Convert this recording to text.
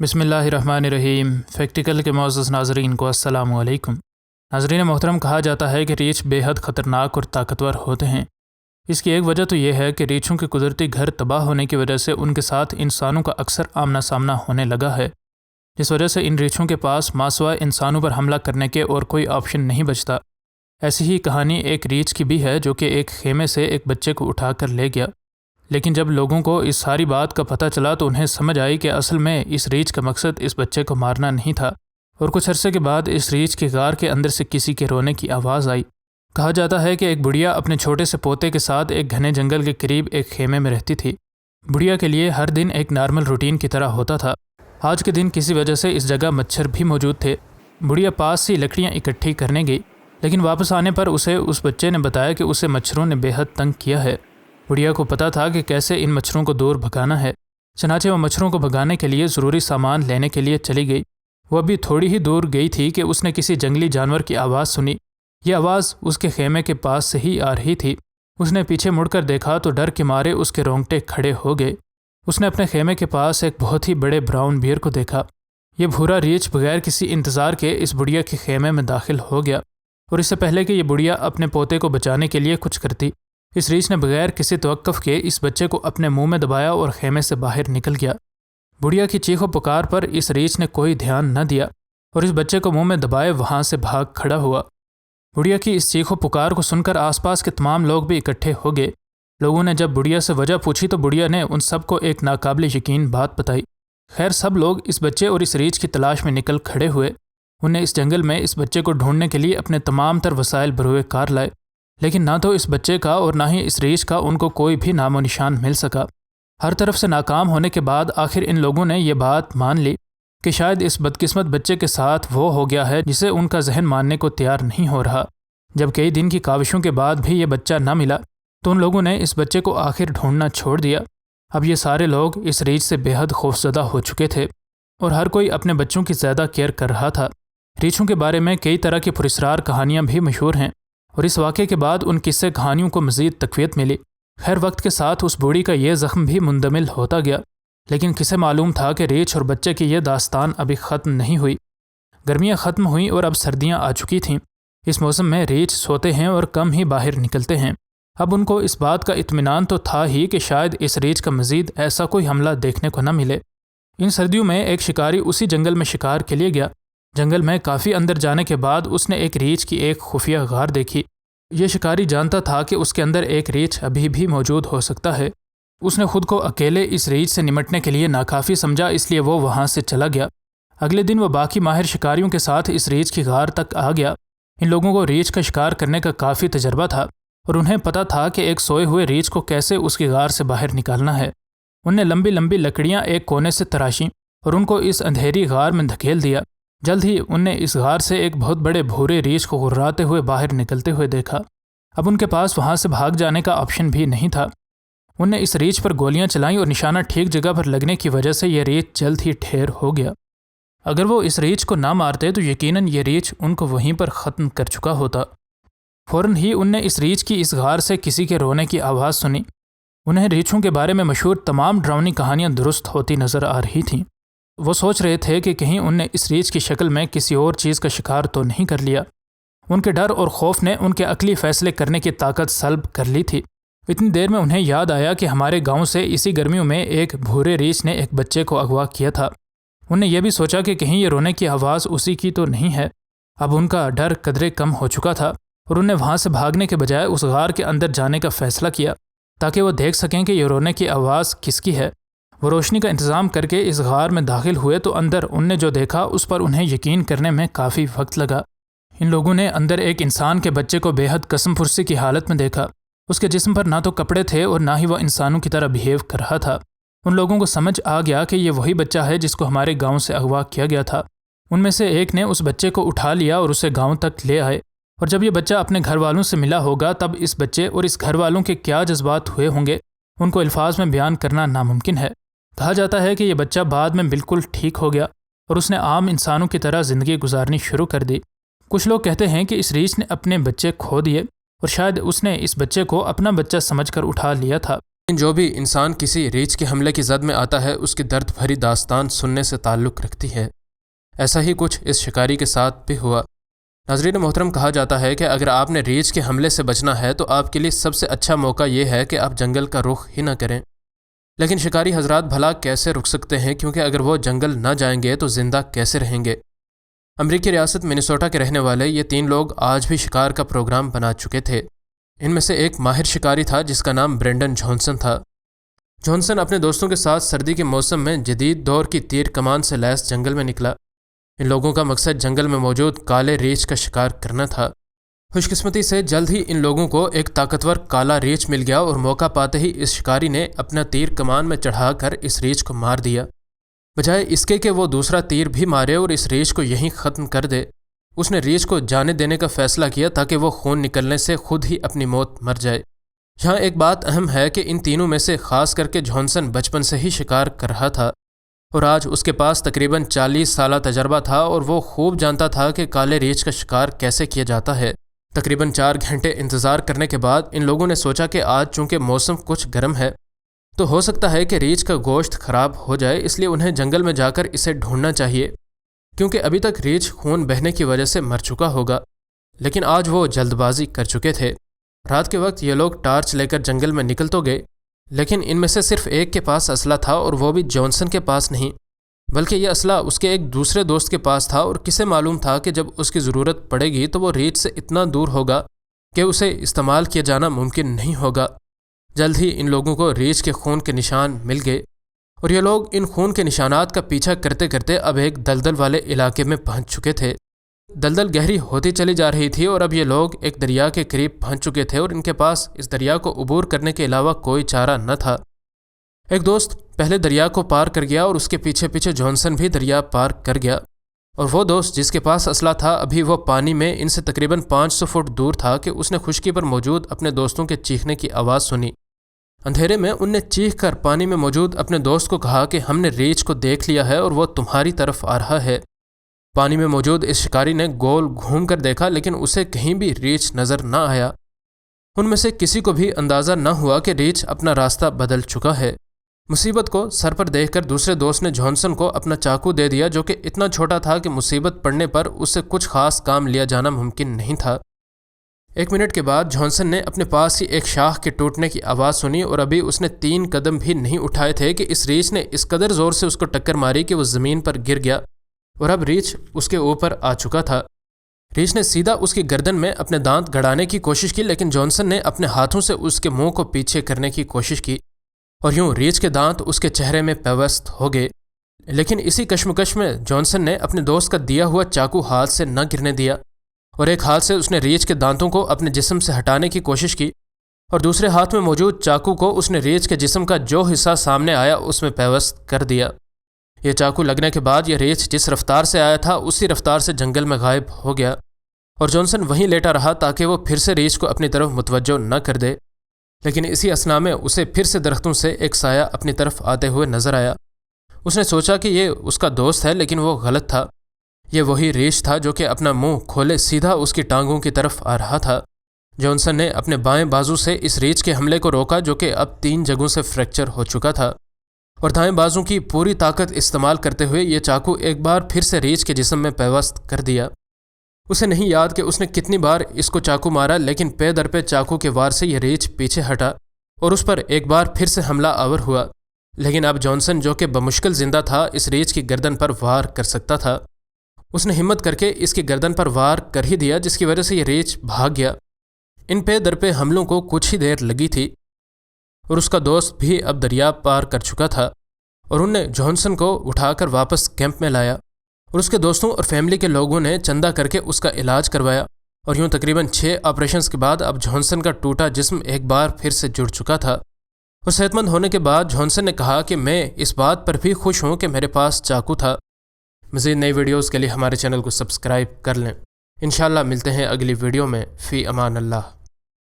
بسم اللہ الرحمن الرحیم۔ فیکٹیکل کے معزز ناظرین کو السلام علیکم۔ ناظرین محترم، کہا جاتا ہے کہ ریچھ بے حد خطرناک اور طاقتور ہوتے ہیں۔ اس کی ایک وجہ تو یہ ہے کہ ریچھوں کے قدرتی گھر تباہ ہونے کی وجہ سے ان کے ساتھ انسانوں کا اکثر آمنا سامنا ہونے لگا ہے، جس وجہ سے ان ریچھوں کے پاس ماسوا انسانوں پر حملہ کرنے کے اور کوئی آپشن نہیں بچتا۔ ایسی ہی کہانی ایک ریچھ کی بھی ہے جو کہ ایک خیمے سے ایک بچے کو اٹھا کر لے گیا، لیکن جب لوگوں کو اس ساری بات کا پتہ چلا تو انہیں سمجھ آئی کہ اصل میں اس ریچھ کا مقصد اس بچے کو مارنا نہیں تھا، اور کچھ عرصے کے بعد اس ریچھ کے غار کے اندر سے کسی کے رونے کی آواز آئی۔ کہا جاتا ہے کہ ایک بڑھیا اپنے چھوٹے سے پوتے کے ساتھ ایک گھنے جنگل کے قریب ایک خیمے میں رہتی تھی۔ بڑھیا کے لیے ہر دن ایک نارمل روٹین کی طرح ہوتا تھا۔ آج کے دن کسی وجہ سے اس جگہ مچھر بھی موجود تھے۔ بڑھیا پاس سے لکڑیاں اکٹھی کرنے گئی، لیکن واپس آنے پر اسے اس بچے نے بتایا کہ اسے مچھروں نے بے حد تنگ کیا ہے۔ بڑھیا کو پتہ تھا کہ کیسے ان مچھروں کو دور بھگانا ہے، چنانچہ وہ مچھروں کو بھگانے کے لیے ضروری سامان لینے کے لیے چلی گئی۔ وہ ابھی تھوڑی ہی دور گئی تھی کہ اس نے کسی جنگلی جانور کی آواز سنی۔ یہ آواز اس کے خیمے کے پاس سے ہی آ رہی تھی۔ اس نے پیچھے مڑ کر دیکھا تو ڈر کے مارے اس کے رونگٹے کھڑے ہو گئے۔ اس نے اپنے خیمے کے پاس ایک بہت ہی بڑے براؤن بیئر کو دیکھا۔ یہ بھورا ریچھ بغیر کسی انتظار کے اس بڑھیا کے خیمے میں داخل ہو گیا، اور اس سے پہلے کہ یہ بڑھیا اپنے پوتے کو بچانے کے لیے کچھ کرتی، اس ریچھ نے بغیر کسی توقف کے اس بچے کو اپنے منہ میں دبایا اور خیمے سے باہر نکل گیا۔ بڑھیا کی چیخ و پکار پر اس ریچھ نے کوئی دھیان نہ دیا اور اس بچے کو منہ میں دبائے وہاں سے بھاگ کھڑا ہوا۔ بڑھیا کی اس چیخ و پکار کو سن کر آس پاس کے تمام لوگ بھی اکٹھے ہو گئے۔ لوگوں نے جب بڑھیا سے وجہ پوچھی تو بڑھیا نے ان سب کو ایک ناقابل یقین بات بتائی۔ خیر، سب لوگ اس بچے اور اس ریچھ کی تلاش میں نکل کھڑے ہوئے۔ انہیں اس جنگل میں اس بچے کو ڈھونڈنے کے لیے اپنے تمام تر وسائل بروئے کار لائے، لیکن نہ تو اس بچے کا اور نہ ہی اس ریچھ کا ان کو کوئی بھی نام و نشان مل سکا۔ ہر طرف سے ناکام ہونے کے بعد آخر ان لوگوں نے یہ بات مان لی کہ شاید اس بدقسمت بچے کے ساتھ وہ ہو گیا ہے جسے ان کا ذہن ماننے کو تیار نہیں ہو رہا۔ جب کئی دن کی کاوشوں کے بعد بھی یہ بچہ نہ ملا تو ان لوگوں نے اس بچے کو آخر ڈھونڈنا چھوڑ دیا۔ اب یہ سارے لوگ اس ریچھ سے بے حد خوفزدہ ہو چکے تھے اور ہر کوئی اپنے بچوں کی زیادہ کیئر کر رہا تھا۔ ریچھوں کے بارے میں کئی طرح کی پراسرار کہانیاں بھی مشہور ہیں، اور اس واقعے کے بعد ان قصے کہانیوں کو مزید تقویت ملی۔ خیر، وقت کے ساتھ اس بوڑھی کا یہ زخم بھی مندمل ہوتا گیا، لیکن کسے معلوم تھا کہ ریچھ اور بچے کی یہ داستان ابھی ختم نہیں ہوئی۔ گرمیاں ختم ہوئیں اور اب سردیاں آ چکی تھیں۔ اس موسم میں ریچھ سوتے ہیں اور کم ہی باہر نکلتے ہیں۔ اب ان کو اس بات کا اطمینان تو تھا ہی کہ شاید اس ریچھ کا مزید ایسا کوئی حملہ دیکھنے کو نہ ملے۔ ان سردیوں میں ایک شکاری اسی جنگل میں شکار کے لیے گیا۔ جنگل میں کافی اندر جانے کے بعد اس نے ایک ریچھ کی ایک خفیہ غار دیکھی۔ یہ شکاری جانتا تھا کہ اس کے اندر ایک ریچھ ابھی بھی موجود ہو سکتا ہے۔ اس نے خود کو اکیلے اس ریچھ سے نمٹنے کے لیے ناکافی سمجھا، اس لیے وہ وہاں سے چلا گیا۔ اگلے دن وہ باقی ماہر شکاریوں کے ساتھ اس ریچھ کی غار تک آ گیا۔ ان لوگوں کو ریچھ کا شکار کرنے کا کافی تجربہ تھا اور انہیں پتہ تھا کہ ایک سوئے ہوئے ریچھ کو کیسے اس کی غار سے باہر نکالنا ہے۔ ان نے لمبی لمبی لکڑیاں ایک کونے سے تراشیں اور ان کو اس اندھیری غار میں دھکیل دیا۔ جلد ہی ان نے اس غار سے ایک بہت بڑے بھورے ریچھ کو غراتے ہوئے باہر نکلتے ہوئے دیکھا۔ اب ان کے پاس وہاں سے بھاگ جانے کا آپشن بھی نہیں تھا۔ ان نے اس ریچھ پر گولیاں چلائیں اور نشانہ ٹھیک جگہ پر لگنے کی وجہ سے یہ ریچھ جلد ہی ٹھیر ہو گیا۔ اگر وہ اس ریچھ کو نہ مارتے تو یقیناً یہ ریچھ ان کو وہیں پر ختم کر چکا ہوتا۔ فوراً ہی ان نے اس ریچھ کی اس غار سے کسی کے رونے کی آواز سنی۔ انہیں ریچھوں کے بارے میں مشہور تمام ڈراؤنی کہانیاں درست ہوتی نظر آ رہی تھیں۔ وہ سوچ رہے تھے کہ کہیں ان نے اس ریچھ کی شکل میں کسی اور چیز کا شکار تو نہیں کر لیا۔ ان کے ڈر اور خوف نے ان کے عقلی فیصلے کرنے کی طاقت سلب کر لی تھی۔ اتنی دیر میں انہیں یاد آیا کہ ہمارے گاؤں سے اسی گرمیوں میں ایک بھورے ریچھ نے ایک بچے کو اغوا کیا تھا۔ انہوں نے یہ بھی سوچا کہ کہیں یہ رونے کی آواز اسی کی تو نہیں ہے۔ اب ان کا ڈر قدرے کم ہو چکا تھا اور انہیں وہاں سے بھاگنے کے بجائے اس غار کے اندر جانے کا فیصلہ کیا تاکہ وہ دیکھ سکیں کہ یہ رونے کی آواز کس کی ہے۔ وہ روشنی کا انتظام کر کے اس غار میں داخل ہوئے تو اندر ان نے جو دیکھا اس پر انہیں یقین کرنے میں کافی وقت لگا۔ ان لوگوں نے اندر ایک انسان کے بچے کو بے حد قسم پرسی کی حالت میں دیکھا۔ اس کے جسم پر نہ تو کپڑے تھے اور نہ ہی وہ انسانوں کی طرح بیہیو کر رہا تھا۔ ان لوگوں کو سمجھ آ گیا کہ یہ وہی بچہ ہے جس کو ہمارے گاؤں سے اغوا کیا گیا تھا۔ ان میں سے ایک نے اس بچے کو اٹھا لیا اور اسے گاؤں تک لے آئے، اور جب یہ بچہ اپنے گھر والوں سے ملا ہوگا تب اس بچے اور اس گھر والوں کے کیا جذبات ہوئے ہوں گے ان کو الفاظ میں بیان کرنا ناممکن ہے۔ کہا جاتا ہے کہ یہ بچہ بعد میں بالکل ٹھیک ہو گیا اور اس نے عام انسانوں کی طرح زندگی گزارنی شروع کر دی۔ کچھ لوگ کہتے ہیں کہ اس ریچھ نے اپنے بچے کھو دیے اور شاید اس نے اس بچے کو اپنا بچہ سمجھ کر اٹھا لیا تھا۔ لیکن جو بھی انسان کسی ریچھ کے حملے کی زد میں آتا ہے اس کی درد بھری داستان سننے سے تعلق رکھتی ہے۔ ایسا ہی کچھ اس شکاری کے ساتھ بھی ہوا۔ ناظرین محترم، کہا جاتا ہے کہ اگر آپ نے ریچھ کے حملے سے بچنا ہے تو آپ کے لیے سب سے اچھا موقع یہ ہے کہ آپ جنگل کا رخ ہی نہ کریں۔ لیکن شکاری حضرات بھلا کیسے رک سکتے ہیں، کیونکہ اگر وہ جنگل نہ جائیں گے تو زندہ کیسے رہیں گے؟ امریکی ریاست منیسوٹا کے رہنے والے یہ 3 لوگ آج بھی شکار کا پروگرام بنا چکے تھے۔ ان میں سے ایک ماہر شکاری تھا جس کا نام برینڈن جانسن تھا۔ جانسن اپنے دوستوں کے ساتھ سردی کے موسم میں جدید دور کی تیر کمان سے لیس جنگل میں نکلا۔ ان لوگوں کا مقصد جنگل میں موجود کالے ریچھ کا شکار کرنا تھا۔ خوش قسمتی سے جلد ہی ان لوگوں کو ایک طاقتور کالا ریچھ مل گیا اور موقع پاتے ہی اس شکاری نے اپنا تیر کمان میں چڑھا کر اس ریچھ کو مار دیا۔ بجائے اس کے کہ وہ دوسرا تیر بھی مارے اور اس ریچھ کو یہیں ختم کر دے، اس نے ریچھ کو جانے دینے کا فیصلہ کیا تاکہ وہ خون نکلنے سے خود ہی اپنی موت مر جائے۔ یہاں ایک بات اہم ہے کہ ان تینوں میں سے خاص کر کے جانسن بچپن سے ہی شکار کر رہا تھا اور آج اس کے پاس تقریباً 40 سالہ تجربہ تھا اور وہ خوب جانتا تھا کہ کالے ریچھ کا شکار کیسے کیا جاتا ہے۔ تقریباً 4 گھنٹے انتظار کرنے کے بعد ان لوگوں نے سوچا کہ آج چونکہ موسم کچھ گرم ہے تو ہو سکتا ہے کہ ریچھ کا گوشت خراب ہو جائے، اس لیے انہیں جنگل میں جا کر اسے ڈھونڈنا چاہیے، کیونکہ ابھی تک ریچھ خون بہنے کی وجہ سے مر چکا ہوگا۔ لیکن آج وہ جلد بازی کر چکے تھے۔ رات کے وقت یہ لوگ ٹارچ لے کر جنگل میں نکل تو گئے، لیکن ان میں سے صرف ایک کے پاس اسلحہ تھا اور وہ بھی جانسن کے پاس نہیں، بلکہ یہ اسلحہ اس کے ایک دوسرے دوست کے پاس تھا، اور کسے معلوم تھا کہ جب اس کی ضرورت پڑے گی تو وہ ریچھ سے اتنا دور ہوگا کہ اسے استعمال کیا جانا ممکن نہیں ہوگا۔ جلد ہی ان لوگوں کو ریچھ کے خون کے نشان مل گئے اور یہ لوگ ان خون کے نشانات کا پیچھا کرتے کرتے اب ایک دلدل والے علاقے میں پہنچ چکے تھے۔ دلدل گہری ہوتی چلی جا رہی تھی اور اب یہ لوگ ایک دریا کے قریب پہنچ چکے تھے اور ان کے پاس اس دریا کو عبور کرنے کے علاوہ کوئی چارہ نہ تھا۔ ایک دوست پہلے دریا کو پار کر گیا اور اس کے پیچھے پیچھے جانسن بھی دریا پار کر گیا، اور وہ دوست جس کے پاس اسلحہ تھا ابھی وہ پانی میں ان سے تقریباً 500 فٹ دور تھا کہ اس نے خشکی پر موجود اپنے دوستوں کے چیخنے کی آواز سنی۔ اندھیرے میں ان نے چیخ کر پانی میں موجود اپنے دوست کو کہا کہ ہم نے ریچھ کو دیکھ لیا ہے اور وہ تمہاری طرف آ رہا ہے۔ پانی میں موجود اس شکاری نے گول گھوم کر دیکھا لیکن اسے کہیں بھی ریچھ نظر نہ آیا۔ ان میں سے کسی کو بھی اندازہ نہ ہوا کہ ریچھ اپنا راستہ بدل چکا ہے۔ مصیبت کو سر پر دیکھ کر دوسرے دوست نے جانسن کو اپنا چاقو دے دیا، جو کہ اتنا چھوٹا تھا کہ مصیبت پڑنے پر اس سے کچھ خاص کام لیا جانا ممکن نہیں تھا۔ 1 منٹ کے بعد جانسن نے اپنے پاس ہی ایک شاخ کے ٹوٹنے کی آواز سنی اور ابھی اس نے 3 قدم بھی نہیں اٹھائے تھے کہ اس ریچھ نے اس قدر زور سے اس کو ٹکر ماری کہ وہ زمین پر گر گیا اور اب ریچھ اس کے اوپر آ چکا تھا۔ ریچھ نے سیدھا اس کی گردن میں اپنے دانت گڑانے کی کوشش کی، لیکن جانسن نے اپنے ہاتھوں سے اس کے منہ کو پیچھے کرنے کی کوشش کی اور یوں ریچھ کے دانت اس کے چہرے میں پیوست ہو گئے۔ لیکن اسی کشمکش میں جانسن نے اپنے دوست کا دیا ہوا چاقو ہاتھ سے نہ گرنے دیا اور ایک ہاتھ سے اس نے ریچھ کے دانتوں کو اپنے جسم سے ہٹانے کی کوشش کی اور دوسرے ہاتھ میں موجود چاقو کو اس نے ریچھ کے جسم کا جو حصہ سامنے آیا اس میں پیوست کر دیا۔ یہ چاقو لگنے کے بعد یہ ریچھ جس رفتار سے آیا تھا اسی رفتار سے جنگل میں غائب ہو گیا اور جانسن وہیں لیٹا رہا تاکہ وہ پھر سے ریچھ کو اپنی طرف متوجہ نہ کر دے۔ لیکن اسی اثنا میں اسے پھر سے درختوں سے ایک سایہ اپنی طرف آتے ہوئے نظر آیا۔ اس نے سوچا کہ یہ اس کا دوست ہے، لیکن وہ غلط تھا۔ یہ وہی ریچھ تھا جو کہ اپنا منہ کھولے سیدھا اس کی ٹانگوں کی طرف آ رہا تھا۔ جانسن نے اپنے بائیں بازو سے اس ریچھ کے حملے کو روکا جو کہ اب 3 جگہوں سے فریکچر ہو چکا تھا، اور دائیں بازو کی پوری طاقت استعمال کرتے ہوئے یہ چاقو ایک بار پھر سے ریچھ کے جسم میں پیوست کر دیا۔ اسے نہیں یاد کہ اس نے کتنی بار اس کو چاقو مارا، لیکن پے در پے چاقو کے وار سے یہ ریچھ پیچھے ہٹا اور اس پر ایک بار پھر سے حملہ آور ہوا۔ لیکن اب جانسن جو کہ بمشکل زندہ تھا اس ریچھ کی گردن پر وار کر سکتا تھا۔ اس نے ہمت کر کے اس کی گردن پر وار کر ہی دیا، جس کی وجہ سے یہ ریچھ بھاگ گیا۔ ان پے در پے حملوں کو کچھ ہی دیر لگی تھی اور اس کا دوست بھی اب دریا پار کر چکا تھا، اور انہوں نے جانسن کو اٹھا کر واپس کیمپ میں لایا اور اس کے دوستوں اور فیملی کے لوگوں نے چندہ کر کے اس کا علاج کروایا، اور یوں تقریباً 6 آپریشنز کے بعد اب جانسن کا ٹوٹا جسم ایک بار پھر سے جڑ چکا تھا۔ اور صحت مند ہونے کے بعد جانسن نے کہا کہ میں اس بات پر بھی خوش ہوں کہ میرے پاس چاقو تھا۔ مزید نئی ویڈیوز کے لیے ہمارے چینل کو سبسکرائب کر لیں۔ انشاءاللہ ملتے ہیں اگلی ویڈیو میں۔ فی امان اللہ۔